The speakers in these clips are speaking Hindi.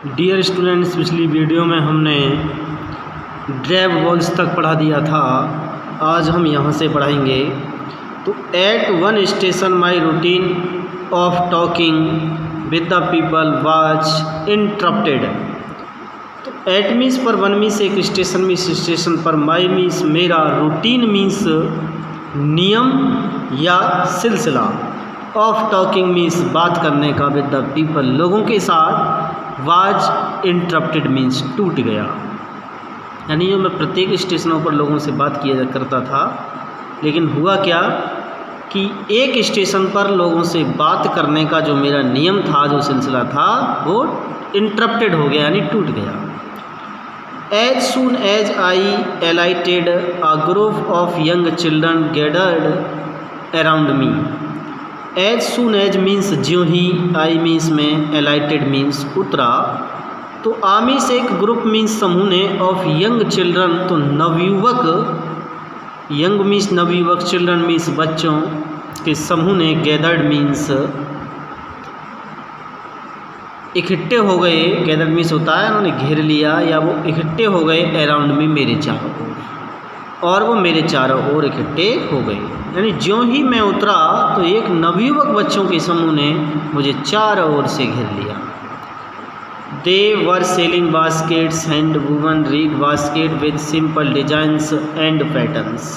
डियर स्टूडेंट्स, पिछली वीडियो में हमने ड्रैब वॉल्स तक पढ़ा दिया था। आज हम यहाँ से पढ़ाएंगे। तो at one station my routine of talking with the people was interrupted. तो एट मीन्स पर, वन मीन्स एक स्टेशन, मीन्स स्टेशन पर, माई मीन्स मेरा, रूटीन मीन्स नियम या सिलसिला, ऑफ टॉकिंग मीन्स बात करने का, विद द पीपल लोगों के साथ, वाज इंटरप्टेड मीन्स टूट गया। यानी जो मैं प्रत्येक स्टेशनों पर लोगों से बात किया करता था, लेकिन हुआ क्या कि एक स्टेशन पर लोगों से बात करने का जो मेरा नियम था, जो सिलसिला था, वो इंटरप्टेड हो गया, यानी टूट गया। As soon as I alighted a group of young children gathered around me. As soon as means ज्यों ही, आई मीन्स में, एलाइटेड मीन्स उतरा। तो आमी से एक ग्रुप मीन्स समूह ने, ऑफ यंग चिल्ड्रन तो नवयुवक, यंग मीन्स नवयुवक, चिल्ड्रन मीन्स बच्चों के समूह ने, गैदर्ड मीन्स इकट्ठे हो गए, गैदर्ड मीन्स होता है उन्होंने घेर लिया, या वो इकट्ठे हो गए, अराउंड में मेरे चारों ओर, और वो मेरे चारों ओर इकट्ठे हो गए। यानी ज्यों ही मैं उतरा तो एक नवयुवक बच्चों के समूह ने मुझे चारों ओर से घेर लिया। They were selling baskets, hand woven reed basket with simple designs and patterns.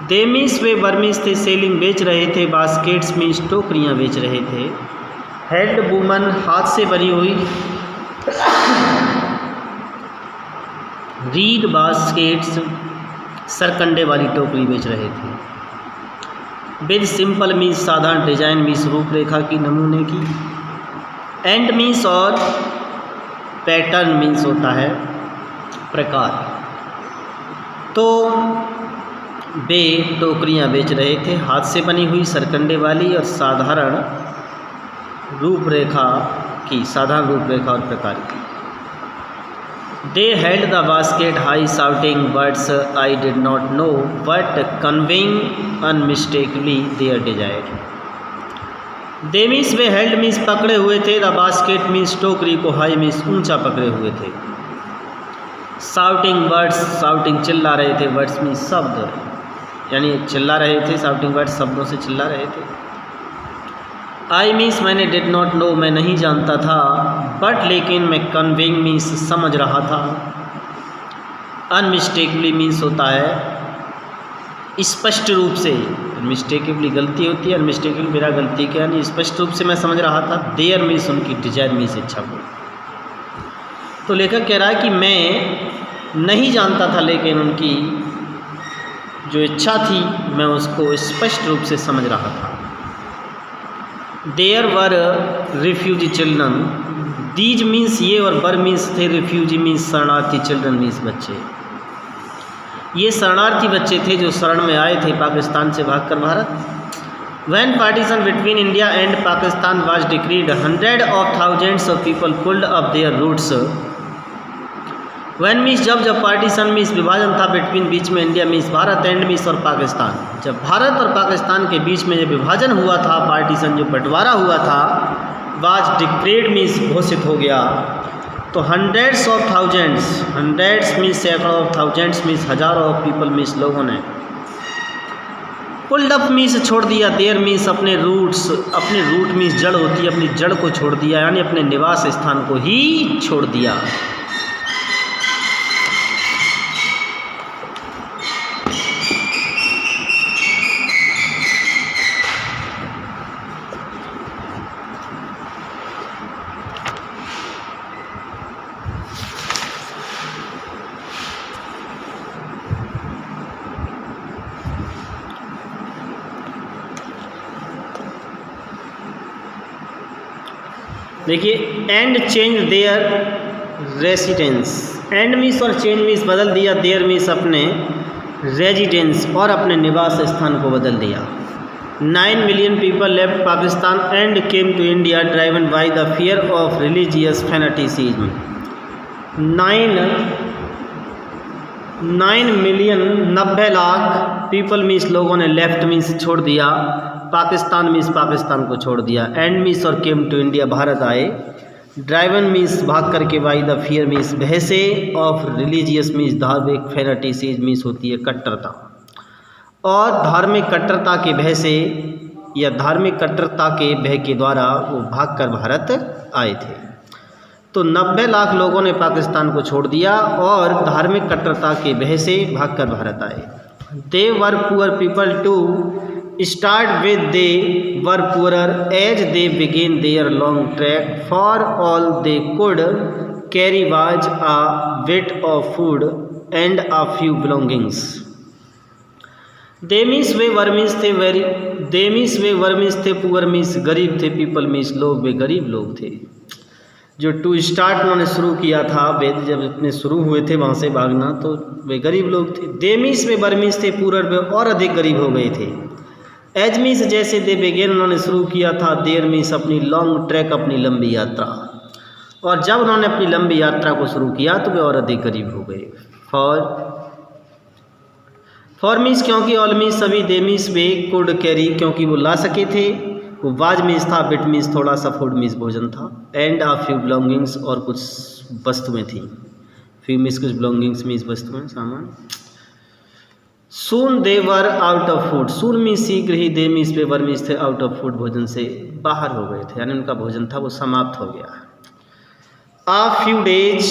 They means वे, बर्मीस थे, सेलिंग बेच रहे थे, बास्केट्स मीन्स टोकरियाँ बेच रहे थे, हैंड वुमन हाथ से बनी हुई, रीड बास्केट्स सरकंडे वाली टोकरी बेच रहे थे, विद सिंपल मीन्स साधारण, डिजाइन मीन्स रूपरेखा की, नमूने की, एंड मीन्स और, पैटर्न मीन्स होता है प्रकार। तो वे टोकरियाँ बेच रहे थे, हाथ से बनी हुई, सरकंडे वाली और साधारण रूपरेखा की, साधारण रूपरेखा और प्रकार की। They held the basket high, shouting words I did not know, but conveying unmistakably their desire. They means way, held means पकड़े हुए थे, the basket means टोकरी को, high means ऊंचा पकड़े हुए थे, shouting words, shouting चिल्ला रहे थे, words means शब्द, यानी चिल्ला रहे थे, shouting words शब्दों से चिल्ला रहे थे। आई मीन्स मैंने, डिड नॉट नो मैं नहीं जानता था, बट लेकिन मैं, कन्वेइंग मीन्स समझ रहा था, अनमिस्टेकबली मीन्स होता है स्पष्ट रूप से, मिस्टेकेबली गलती होती है, अनमिस्टेकबली मेरा गलती क्या, नहीं स्पष्ट रूप से मैं समझ रहा था। देयर मीन्स उनकी, डिजायर मीन्स इच्छा को। तो लेखक कह रहा है कि मैं नहीं जानता था, लेकिन उनकी जो इच्छा थी मैं उसको स्पष्ट रूप से समझ रहा था। There were refugee children, these means ये, और बर मीन्स थे, रिफ्यूजी मीन्स शरणार्थी, चिल्ड्रन मीन्स बच्चे। ये शरणार्थी बच्चे थे जो शरण में आए थे पाकिस्तान से भागकर भारत। When partition between India and Pakistan was decreed, hundred of thousands of people pulled up their roots. When means जब पार्टीशन मीन्स विभाजन था, बिटवीन बीच में, इंडिया मीन्स भारत, एंड मीन्स और पाकिस्तान, जब भारत और पाकिस्तान के बीच में जब विभाजन हुआ था, पार्टीशन जो बंटवारा हुआ था, वाज डिक्लेयर्ड मीन्स घोषित हो गया। तो hundreds of thousands, hundreds means सैकड़ों, ऑफ थाउजेंड्स मीन्स हजारों, ऑफ पीपल मीन्स लोगों ने, पुल्ड अप मीन्स छोड़ दिया, देयर मीन्स अपने रूट्स, अपने रूट मीन्स जड़ होती है, अपनी जड़ को छोड़ दिया, यानी अपने निवास स्थान को ही छोड़ दिया। देखिए, and change their residence, and means और चेंज मीन्स बदल दिया, देयर मीन्स अपने, रेजिडेंस और अपने निवास स्थान को बदल दिया। 9 million people left Pakistan and came to India, driven by the fear of religious fanaticism. 9 million 90 lakh people means लोगों ने, लेफ्ट मीन्स छोड़ दिया, पाकिस्तान मीन्स पाकिस्तान को छोड़ दिया, एंड मीन्स और केम टू इंडिया भारत आए, ड्राइवन मीन्स भाग करके, बाई द फियर मीन्स भय से, ऑफ रिलीजियस मीन्स धार्मिक, फेनाटिसीज मीन्स होती है कट्टरता। और धार्मिक कट्टरता के भय से या धार्मिक कट्टरता के भय के द्वारा वो भागकर भारत आए थे। तो 90 लाख लोगों ने पाकिस्तान को छोड़ दिया और धार्मिक कट्टरता के भय से भागकर भारत आए। They were poor people to start with, they were poorer as they began their long trek, for all they could carry was a bit of food and a few belongings. They means वे वर मीन्स थे वेरी, दे मीन्स वे वर मीन्स थे, पुअर मीन्स गरीब थे, पीपल मीन्स लोग, वे गरीब लोग थे। जो टू स्टार्ट उन्होंने शुरू किया था, वेद जब इतने शुरू हुए थे वहाँ से भागना, तो वे गरीब लोग थे। दे मीन्स वे वर मीन्स थे, पुअर वे और अधिक गरीब हो गए थे। एज मीन्स जैसे, दे बिगेन उन्होंने शुरू किया था, देयर मीन्स अपनी लॉन्ग ट्रैक अपनी लंबी यात्रा, और जब उन्होंने अपनी लंबी यात्रा को शुरू किया तो वे और अधिक गरीब हो गए। फॉर मीन्स क्योंकि, ऑल मीन्स सभी, दे मीन्स वे, कुड कैरी क्योंकि वो ला सके थे, वो वाज मीन्स था, बिट मीन्स थोड़ा सा, फूड मीन्स भोजन था, एंड आ फ्यू बिलोंगिंग्स और कुछ वस्तुएं थी। फ्यू मीन्स कुछ, बिलोंगिंग्स मीन्स वस्तुएं, सामान। Soon they were out of food, soon means शीघ्र ही, दे मीन्स वे वर मीन्स थे आउट ऑफ फूड भोजन से बाहर हो गए थे, यानी उनका भोजन था वो समाप्त हो गया। आ few days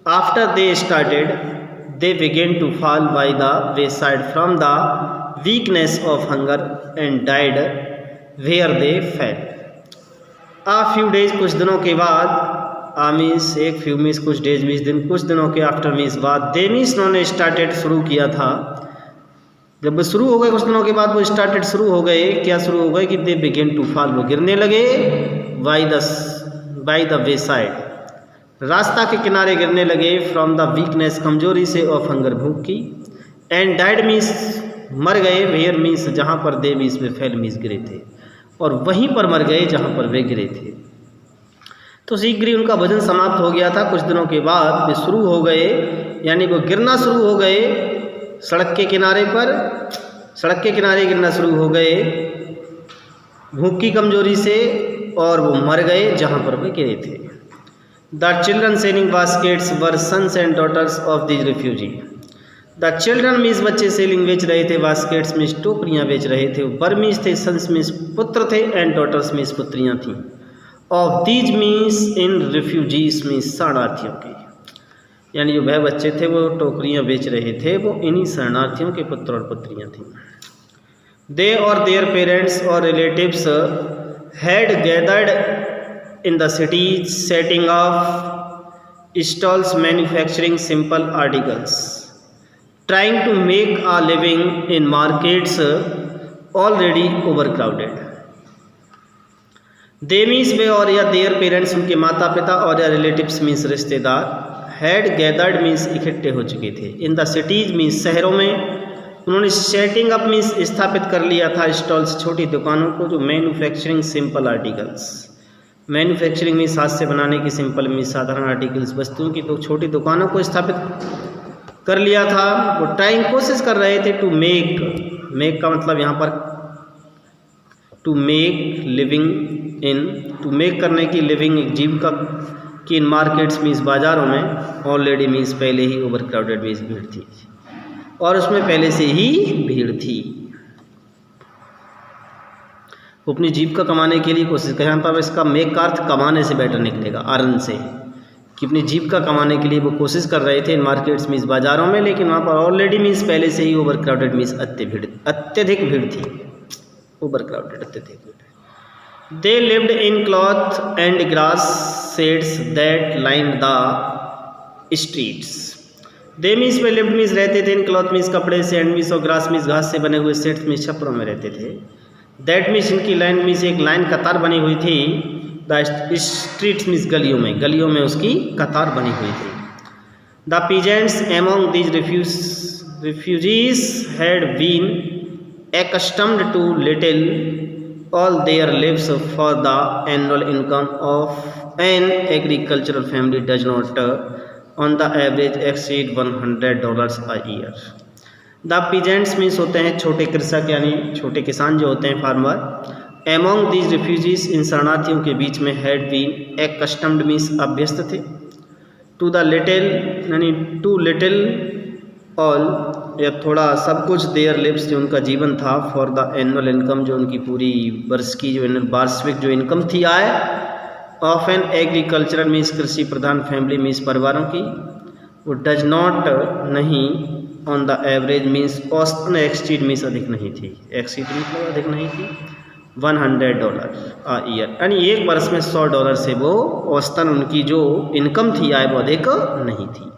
after they started, they began to fall by the wayside from the weakness of hunger and died where they fell. A few days कुछ दिनों के बाद, आ मीन्स एक, few मीन्स कुछ, डेज मीन्स दिन, कुछ दिनों के, आफ्टर मीन्स बाद, they मीन्स उन्होंने स्टार्टेड शुरू किया था, जब वो शुरू हो गए कुछ दिनों के बाद वो स्टार्टेड शुरू हो गए, क्या शुरू हो गए कि they began to fall वो गिरने लगे, by the wayside रास्ता के किनारे गिरने लगे, फ्रॉम द वीकनेस कमजोरी से, ऑफ हंगर भूख की, एंड डाइड मीन्स मर गए, वेयर मीन्स जहाँ पर, दे मीन्स में फेल मीन्स गिरे थे, और वहीं पर मर गए जहाँ पर वे गिरे थे। तो शीघ्र ही उनका भोजन समाप्त हो गया था। कुछ दिनों के बाद वे शुरू हो गए, यानी वो गिरना शुरू हो गए सड़क के किनारे पर, सड़क के किनारे गिरना शुरू हो गए भूख की कमजोरी से, और वो मर गए जहाँ पर वे गिरे थे। The children selling baskets were sons and daughters of these refugees. The children means बच्चे selling बेच रहे थे, baskets means टोकरियाँ बेच रहे थे, were means थे, sons means पुत्र थे, and daughters means पुत्रियाँ थीं, of these means in refugees means शरणार्थियों के, यानी जो वह बच्चे थे वो टोकरियाँ बेच रहे थे, वो इन्हीं शरणार्थियों के पुत्र और पुत्रियाँ थीं। They or their parents or relatives had gathered in the cities, setting off stalls manufacturing simple articles, trying to make a living in markets already overcrowded. They means वे, और या their parents उनके माता पिता, और या relatives means रिश्तेदार, had gathered means इकट्ठे हो चुके थे, in the cities means शहरों में, उन्होंने setting up means स्थापित कर लिया था, stalls छोटी दुकानों को, जो manufacturing simple articles, manufacturing means हाथ से बनाने की, सिंपल मीन्स साधारण, आर्टिकल्स वस्तुओं की, तो छोटी दुकानों को स्थापित कर लिया था। वो ट्राइंग कोशिश कर रहे थे, टू मेक का मतलब यहाँ पर to make living in, to make करने की, लिविंग एक जीविका की, इन मार्केट्स मीन्स बाज़ारों में, ऑलरेडी मीन्स पहले ही, ओवर क्राउडेड मीन्स भीड़ थी, और उसमें पहले से ही भीड़ थी। अपनी जीविका कमाने के लिए कोशिश करें, यहाँ पर इसका मेक का अर्थ कमाने से बेटर निकलेगा, अर्न से, कि अपनी जीविका कमाने के लिए वो कोशिश कर रहे थे इन मार्केट्स मीन्स बाज़ारों में, लेकिन वहाँ पर ऑलरेडी मीन्स पहले से ही ओवर क्राउडेड मीन्स अत्यधिक भीड़ थी, ओवर क्राउडेड अत्यधिक भीड़। They lived in cloth and grass shades that line the streets. They means में लिव्ड मीन्स रहते थे, इन क्लॉथ मीन्स कपड़े से, एंड मीन्स और ग्रास मीन्स घास से बने हुए, शेड्स मीन्स छपरों में रहते थे। दैट मीन्स इनकी लाइन मीन्स एक लाइन कतार बनी हुई थी, द स्ट्रीट्स मीन्स गलियों में उसकी कतार बनी हुई थी। The peasants among these refugees had been accustomed to little all their lives, for the annual income of an agricultural family does not on the average exceed $100 a year. The peasants means होते हैं छोटे कृषक, यानी छोटे किसान जो होते हैं, फार्मर। एमोंग दीज रिफ्यूजीज, इन शरणार्थियों के बीच में हैड बीन एक्स्टम्ड मीन्स अभ्यस्त थे, टू द लिटिल यानी टू लिटिल ऑल या थोड़ा सब कुछ, देयर लिव्स जो उनका जीवन था, फॉर द एनुअल इनकम जो उनकी पूरी वर्ष की जो वार्षिक जो इनकम थी आय, ऑफ एन एग्रीकल्चरल मीन्स कृषि प्रधान फैमिली मीन्स परिवारों की, वो डज नॉट नहीं, ऑन द एवरेज मीन्स औसतन एक्सीड मीन्स अधिक नहीं थी, एक्सीड मतलब अधिक नहीं थी, $100 आ ईयर यानी एक वर्ष में $100 से वो औसतन उनकी जो इनकम थी आय वो अधिक नहीं थी।